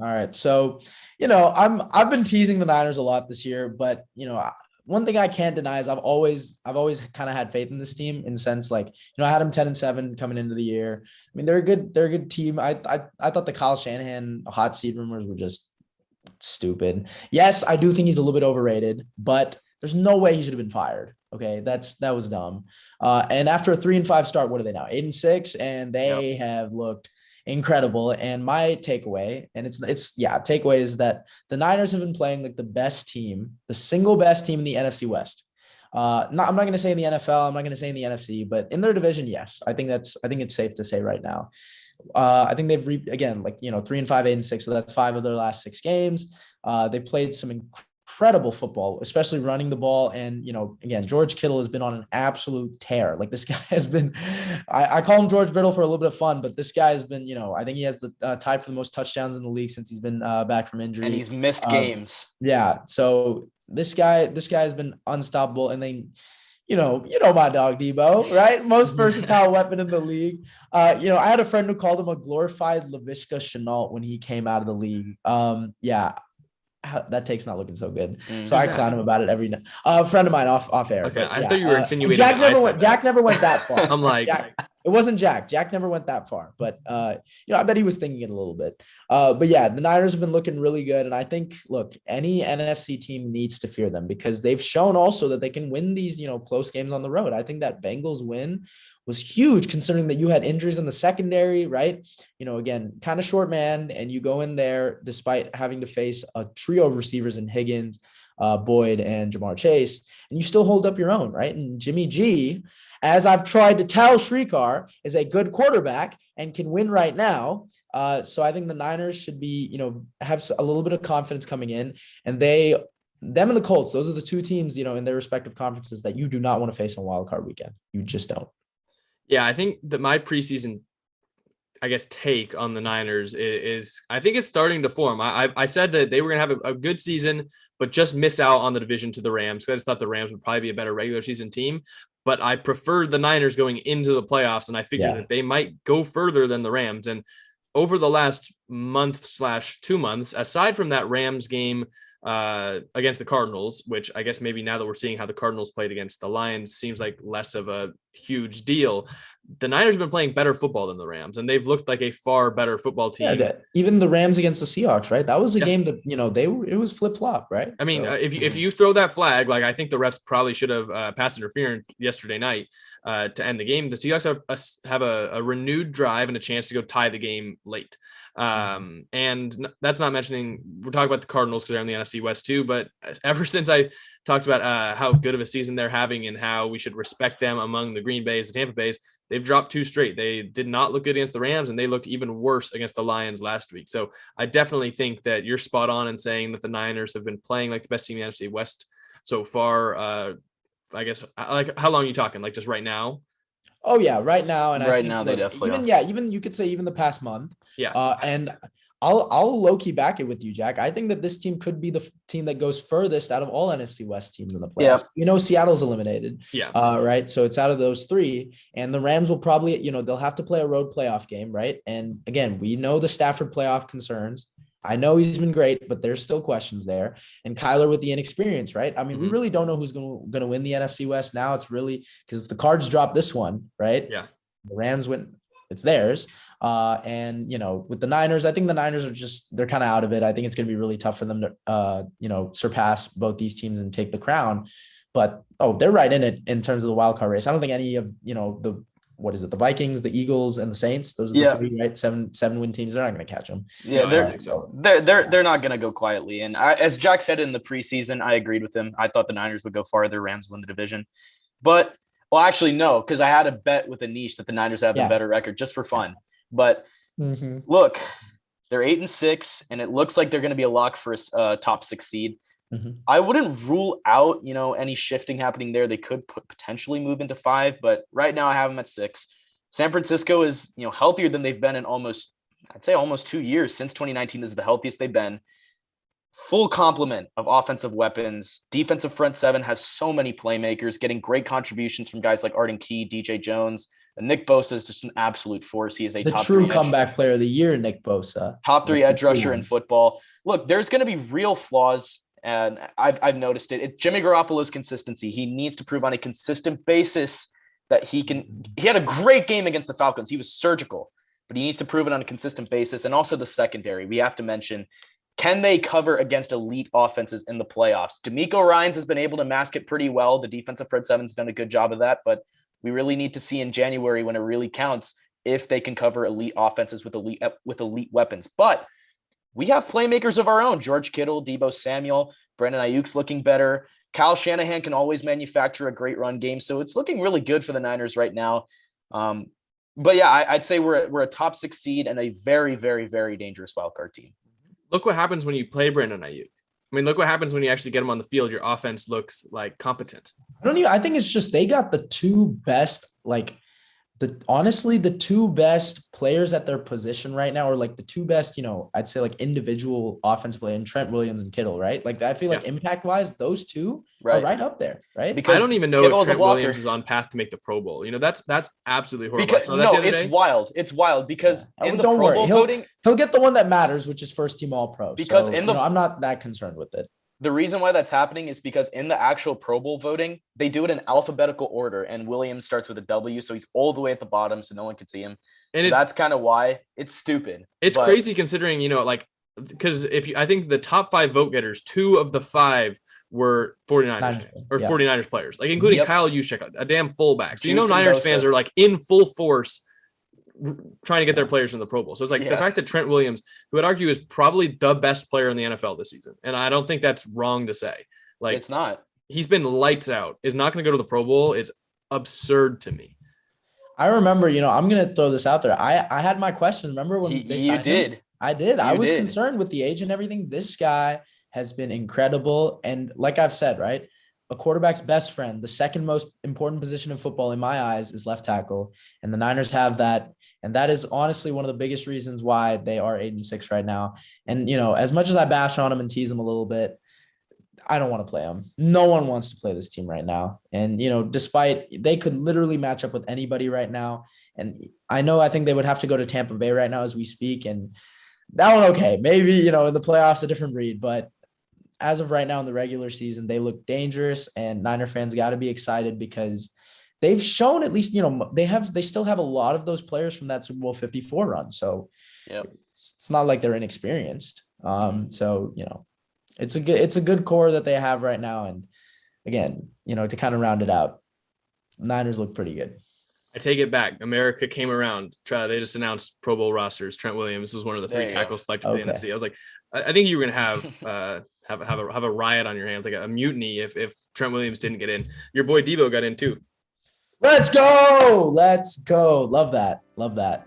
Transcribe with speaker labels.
Speaker 1: All right. So, I've been teasing the Niners a lot this year, but one thing I can't deny is I've always kind of had faith in this team in the sense like, I had them 10-7 coming into the year. I mean, they're a good team. I thought the Kyle Shanahan hot seat rumors were just stupid. Yes, I do think he's a little bit overrated, but there's no way he should have been fired. Okay, that was dumb. And after a 3-5 start, what are they now? 8-6, and
Speaker 2: Yep.
Speaker 1: they have looked incredible. And my takeaway, and takeaway is that the Niners have been playing like the best team, the single best team in the NFC West. I'm not going to say in the NFL, I'm not going to say in the NFC, but in their division, yes, I think it's safe to say right now. I think they've again, 3-5, 8-6. So that's 5 of their last 6 games. They played some incredible football, especially running the ball. And, again, George Kittle has been on an absolute tear. Like this guy has been, I call him George Biddle for a little bit of fun, but this guy has been, I think he has the tied for the most touchdowns in the league since he's been back from injury.
Speaker 2: And he's missed games.
Speaker 1: Yeah. So this guy has been unstoppable. And then, my dog Debo, right? Most versatile weapon in the league. I had a friend who called him a glorified Laviska Shenault when he came out of the league. Yeah, that take's not looking so good. So I clown him about it every night. A friend of mine off air.
Speaker 3: Okay,
Speaker 1: but,
Speaker 3: I thought you were insinuating
Speaker 1: Jack never went that far.
Speaker 3: I'm like,
Speaker 1: it wasn't Jack. Jack never went that far, but I bet he was thinking it a little bit. But yeah, the Niners have been looking really good, and I think, look, any NFC team needs to fear them because they've shown also that they can win these, close games on the road. I think that Bengals win was huge considering that you had injuries in the secondary, right? Again, kind of short man, and you go in there despite having to face a trio of receivers in Higgins, Boyd, and Jamar Chase, and you still hold up your own, right? And Jimmy G, as I've tried to tell Shrikar, is a good quarterback and can win right now. So I think the Niners should be, have a little bit of confidence coming in, and them and the Colts, those are the two teams, in their respective conferences that you do not want to face on Wild Card Weekend. You just don't.
Speaker 3: Yeah, I think that my preseason, take on the Niners is I think it's starting to form. I said that they were going to have a good season, but just miss out on the division to the Rams. I just thought the Rams would probably be a better regular season team, but I preferred the Niners going into the playoffs, and I figured that they might go further than the Rams. And over the last month/2 months, aside from that Rams game against the Cardinals, which I guess maybe now that we're seeing how the Cardinals played against the Lions seems like less of a huge deal, the Niners have been playing better football than the Rams, and they've looked like a far better football team.
Speaker 1: Yeah, even the Rams against the Seahawks, right? That was a game that, it was flip-flop, right?
Speaker 3: I mean, if you throw that flag, like I think the refs probably should have pass interference yesterday night to end the game. The Seahawks have a renewed drive and a chance to go tie the game late. And that's not mentioning, we're talking about the Cardinals because they're in the NFC West too, but ever since I talked about how good of a season they're having and how we should respect them among the Green Bays, the Tampa Bays, they've dropped 2 straight. They did not look good against the Rams, and they looked even worse against the Lions last week. So I definitely think that you're spot on in saying that the Niners have been playing like the best team in the NFC West so far. I guess, like, how long are you talking? Like just right now?
Speaker 1: Oh yeah, right now. And
Speaker 2: right
Speaker 1: I think
Speaker 2: now they definitely
Speaker 1: even you could say even the past month.
Speaker 3: Yeah.
Speaker 1: And I'll low key back it with you, Jack. I think that this team could be the team that goes furthest out of all NFC West teams in the playoffs.
Speaker 2: Yeah.
Speaker 1: Seattle's eliminated.
Speaker 3: Yeah.
Speaker 1: Right. So it's out of those 3, and the Rams will probably, they'll have to play a road playoff game, right? And again, we know the Stafford playoff concerns. I know he's been great, but there's still questions there. And Kyler with the inexperience, right? I mean, we really don't know who's going to win the NFC West now. It's really because if the Cards drop this one, right?
Speaker 3: Yeah.
Speaker 1: The Rams win, it's theirs. And with the Niners, I think the Niners they're kind of out of it. I think it's going to be really tough for them to, surpass both these teams and take the crown. But they're right in it in terms of the wild card race. I don't think any of the Vikings, the Eagles, and the Saints. Those are the 3, right? Seven win teams. They're not going to catch them.
Speaker 2: Yeah, they're not going to go quietly. And as Jack said in the preseason, I agreed with him. I thought the Niners would go farther. Rams win the division, but actually no, because I had a bet with a niche that the Niners have a better record just for fun. But look, they're 8-6, and it looks like they're going to be a lock for a top 6 seed. I wouldn't rule out, any shifting happening there. They could potentially move into 5, but right now I have them at 6. San Francisco is, healthier than they've been in almost 2 years. Since 2019, this is the healthiest they've been. Full complement of offensive weapons. Defensive front 7 has so many playmakers, getting great contributions from guys like Arden Key, DJ Jones. Nick Bosa is just an absolute force. He is a
Speaker 1: The
Speaker 2: top
Speaker 1: true
Speaker 2: three
Speaker 1: comeback player of the year, Nick Bosa.
Speaker 2: top three
Speaker 1: That's
Speaker 2: edge rusher in
Speaker 1: one.
Speaker 2: football. Look, there's going to be real flaws, and I've noticed it. It's Jimmy Garoppolo's consistency. He needs to prove on a consistent basis that he can. He had a great game against the Falcons. He was surgical, but he needs to prove it on a consistent basis. And also the secondary. We have to mention, can they cover against elite offenses in the playoffs? D'Amico Ryans has been able to mask it pretty well. The defensive front seven's done a good job of that, but we really need to see in January when it really counts if they can cover elite offenses with elite weapons. But we have playmakers of our own. George Kittle, Deebo Samuel, Brandon Ayuk's looking better. Kyle Shanahan can always manufacture a great run game. So it's looking really good for the Niners right now. But yeah, I'd say we're a top 6 seed and a very, very, very dangerous wildcard team.
Speaker 3: Look what happens when you play Brandon Ayuk. I mean, look what happens when you actually get him on the field. Your offense looks like competent.
Speaker 1: I think it's just they got the two best, honestly, the two best players at their position right now, or like the two best, I'd say like individual offensive play, and Trent Williams and Kittle, right? Like I feel like impact wise, those two are right up there, right?
Speaker 2: Because
Speaker 3: I don't even know
Speaker 2: Kittle's
Speaker 3: if Trent Williams is on path to make the Pro Bowl. That's absolutely horrible.
Speaker 2: Because it's wild. It's wild because in the Pro Bowl voting,
Speaker 1: he'll get the one that matters, which is first team All Pro.
Speaker 2: Because
Speaker 1: I'm not that concerned with it.
Speaker 2: The reason why that's happening is because in the actual Pro Bowl voting, they do it in alphabetical order, and Williams starts with a W, so he's all the way at the bottom, so no one can see him. And so that's kind of why it's stupid.
Speaker 3: It's crazy considering, because I think the top 5 vote getters, 2 of the 5 were 49ers or 49ers players, like including Kyle Juszczyk, a damn fullback. So Niners fans are like in full force trying to get their players from the Pro Bowl. So it's like the fact that Trent Williams, who I'd argue is probably the best player in the NFL this season, and I don't think that's wrong to say. Like,
Speaker 2: it's not. He's
Speaker 3: been lights out. Is not going to go to the Pro Bowl. It's absurd to me.
Speaker 1: I remember, I'm going to throw this out there. I had my question. Remember when they signed him? I did. I was concerned with the age and everything. This guy has been incredible. And like I've said, right, a quarterback's best friend, the second most important position in football in my eyes is left tackle. And the Niners have that. And that is honestly one of the biggest reasons why they are 8-6 right now. And, as much as I bash on them and tease them a little bit, I don't want to play them. No one wants to play this team right now. And, despite they could literally match up with anybody right now. And I think they would have to go to Tampa Bay right now as we speak. And that one, okay, maybe, in the playoffs, a different breed. But as of right now in the regular season, they look dangerous, and Niner fans got to be excited because they've shown at least, they still have a lot of those players from that Super Bowl 54 run. So it's not like they're inexperienced. So, it's a good core that they have right now. And again, to kind of round it out, Niners look pretty good.
Speaker 3: I take it back. America came around. They just announced Pro Bowl rosters. Trent Williams was one of the 3 tackles selected for the NFC. I was like, I think you were going to have a riot on your hands, like a mutiny if Trent Williams didn't get in. Your boy Deebo got in too.
Speaker 1: Let's go. Love that.